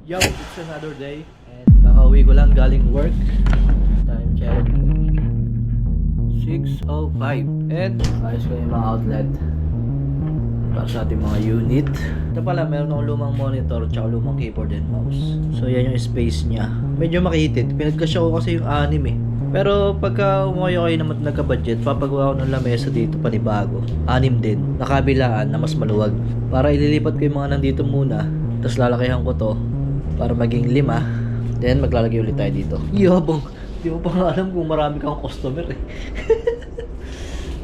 Yo, it's another day and kakauwi ko lang galing work. Time check 6:05 and ayos ko yung mga outlet para sa ating mga unit. Ito pala, meron akong lumang monitor tsaka lumang keyboard and mouse. So yan yung space niya. Medyo makitid. Pinagkasya ko kasi yung 6 eh. Pero pagka umuwi kayo naman nagka-budget, papagawa ko ng lamesa dito panibago. 6 din, nakabilaan na mas maluwag. Para ililipat ko yung mga nandito muna, tapos lalakihan ko to para maging 5. Then maglalagay ulit tayo dito. Yabang, di mo pa nga alam kung marami kang customer eh.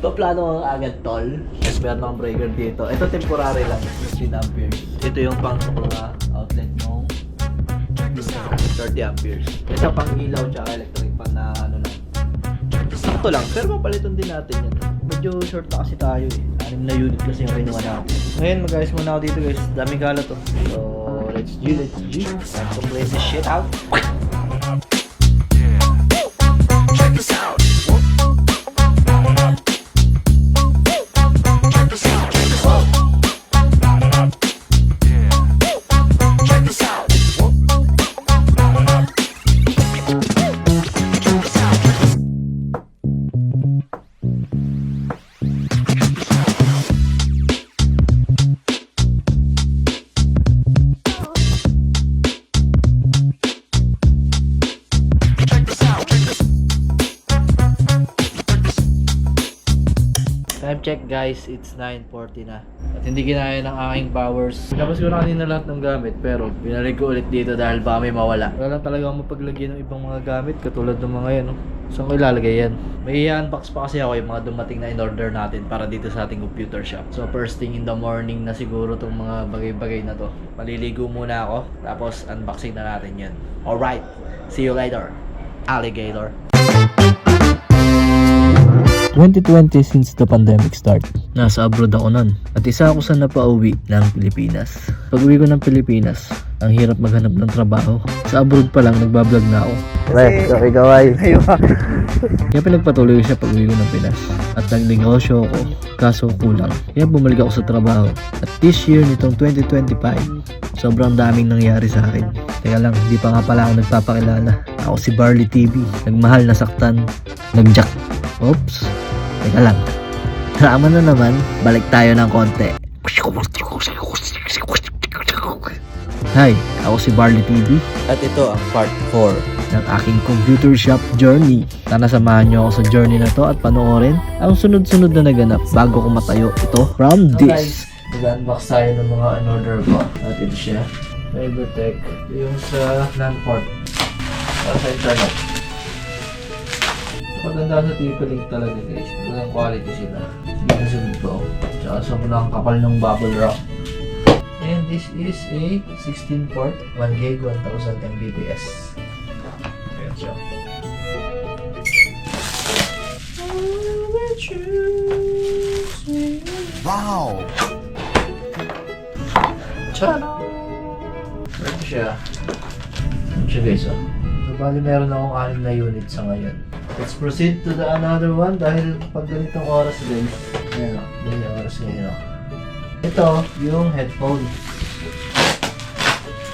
Paplano ko agad tol. Tapos meron akong breaker dito. Ito temporary lang, 15 amperes. Ito yung pang mga outlet mo, 30 amperes. Ito pang ilaw tsaka electric pan na ano lang. Sakto lang, pero mapalitan din natin yan. Medyo short na kasi tayo eh. 6 na unit kasi yung kinuha natin. Ngayon mag-ayos muna ako dito guys. Daming kalat to. So let's G. Time to play this shit out. Check this out. Time check guys, it's 9:40 na. At hindi kinaya ng aking powers. Tapos ko na kanina lahat ng gamit pero binalik ko ulit dito dahil baka may mawala. Wala lang talaga akong mapaglagyan ng ibang mga gamit katulad ng mga yan. No? Saan ko ilalagay yan? May i-unbox pa kasi ako yung mga dumating na in-order natin para dito sa ating computer shop. So first thing in the morning na siguro itong mga bagay-bagay na to. Maliligo muna ako tapos unboxing na natin yan. Alright, see you later, alligator. 2020 since the pandemic start. Nasa abroad ako nun. At isa ako sa napauwi ng Pilipinas. Pag uwi ko ng Pilipinas, ang hirap maghanap ng trabaho. Sa abroad pa lang, nagbablog na ako. Okay, kaway. Kaya pinagpatuloy ko siya pag uwi ko ng Pinas. At nagnegosyo ako, kaso kulang. Kaya bumalik ako sa trabaho. At this year, nitong 2025, sobrang daming nangyari sa akin. Teka lang, hindi pa nga pala ako nagpapakilala. Ako si Barley TV. Nagmahal, nasaktan, nagjack. Oops. Teka lang. Drama na naman. Balik tayo ng konti. Hi, ako si Barley TV. At ito ang part 4 ng aking computer shop journey. Sana samahan nyo ako sa journey na to at panoorin ang sunod-sunod na naganap bago ko matayo ito from this. Mag-unbox tayo ng mga in-order ko. At ito siya. Cybertech. Yung sa Landport. Para sa internet. Maganda sa TP-Link talaga guys. Magandang quality sila. Ginasunod ko. Tsaka sobrang kapal ng bubble wrap. And this is a 16 port, 1GB, 1000 Mbps. Ayan siya. Wow! Tchau! Ito siya. Ito siya guys oh. So bali meron akong 6 na unit sa ngayon. Let's proceed to the another one dahil pag ganitong oras guys. Ayan o, ganyan oras ngayon o. Ito, yung headphone.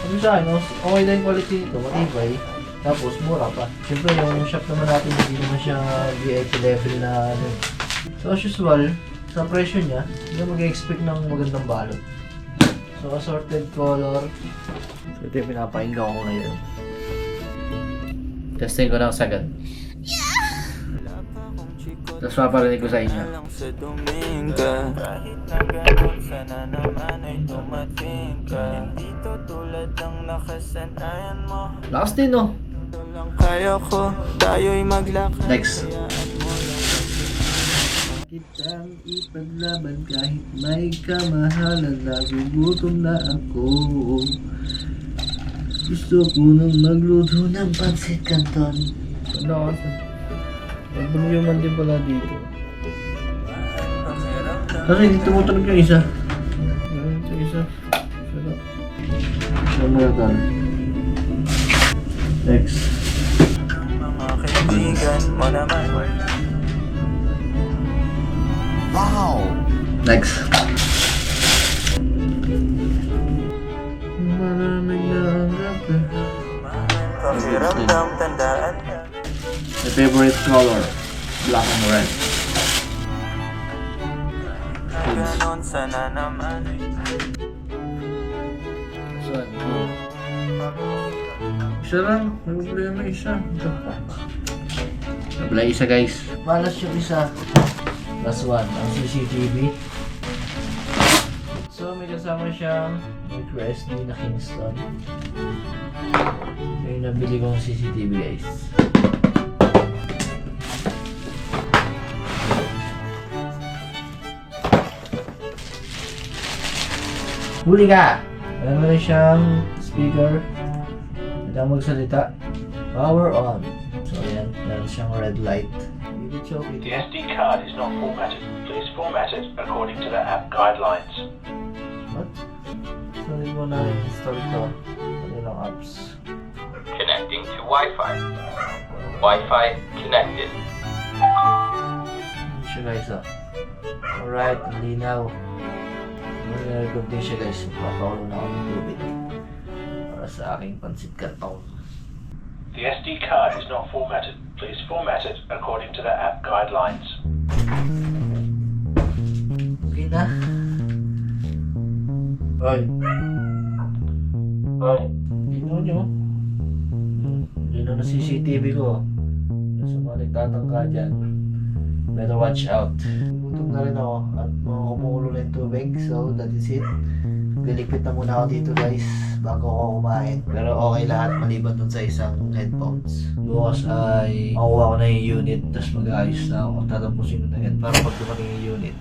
Sabi sa akin, okay na yung quality nito, matibay. Tapos mura pa. Siyempre yung shop naman natin hindi naman siya VIP level na ano. So as usual, sa presyo niya, hindi mag-expect ng magandang balot. So assorted color. So ito yung pinapahingga ko ngayon. Testing ko ng sagad. Tapos paparinig ko sa inyo. Lakas din no? Next. Kitang ipaglaban kahit may kamahalan. Nagugutom na ako. Gusto ko nang magluto ng pansit canton. Lakas eh. Nagbunyuman din pala dito. Kasi hindi tumutunog yung isa. Ito isa. Sarap. Sumulatan. Next. Mga kaibigan mo naman. Wow! Next. Malamig na hanggang pakiramdam, tandaan na. My favorite color, black and red. Ganon sana naman. Saan? Isa lang. May problema isa. Nabla isa guys. Malas yung isa. Last one, ang CCTV. So may kasama siyang micro SD na Kingston. So yung nabili kong CCTV guys. Huli ka! Meron na rin siyang speaker. Hindi magsalita. Power on. So ayan, meron siyang red light. The SD card is not formatted. Please format it according to the app guidelines. What? So hindi mo na install ito. Kanilang apps. Connecting to Wi-Fi. Wi-Fi connected. Hindi siya guys Alright, ang linaw. Nag-record din siya guys. Papakulo na ako ng tubig. Para sa aking pansit kartong. The SD card is not formatted. Please format it according to the app guidelines. Okay na. Hoy. Hoy. Dino nyo. Dino na CCTV ko. Sa mga nagtatangka dyan. Better watch out. Gutom na rin ako at mga kumukulo na yung tubig. So that is it. Liligpit na muna ako dito guys bago ako kumain. Pero okay lahat maliban dun sa isang headphones. Bukas ay makuha ko na yung unit tapos mag-ayos na ako. Tatapusin ko na yan para pag dumating yung unit.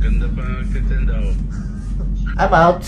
Ganda pa ang katanda ko. I'm out!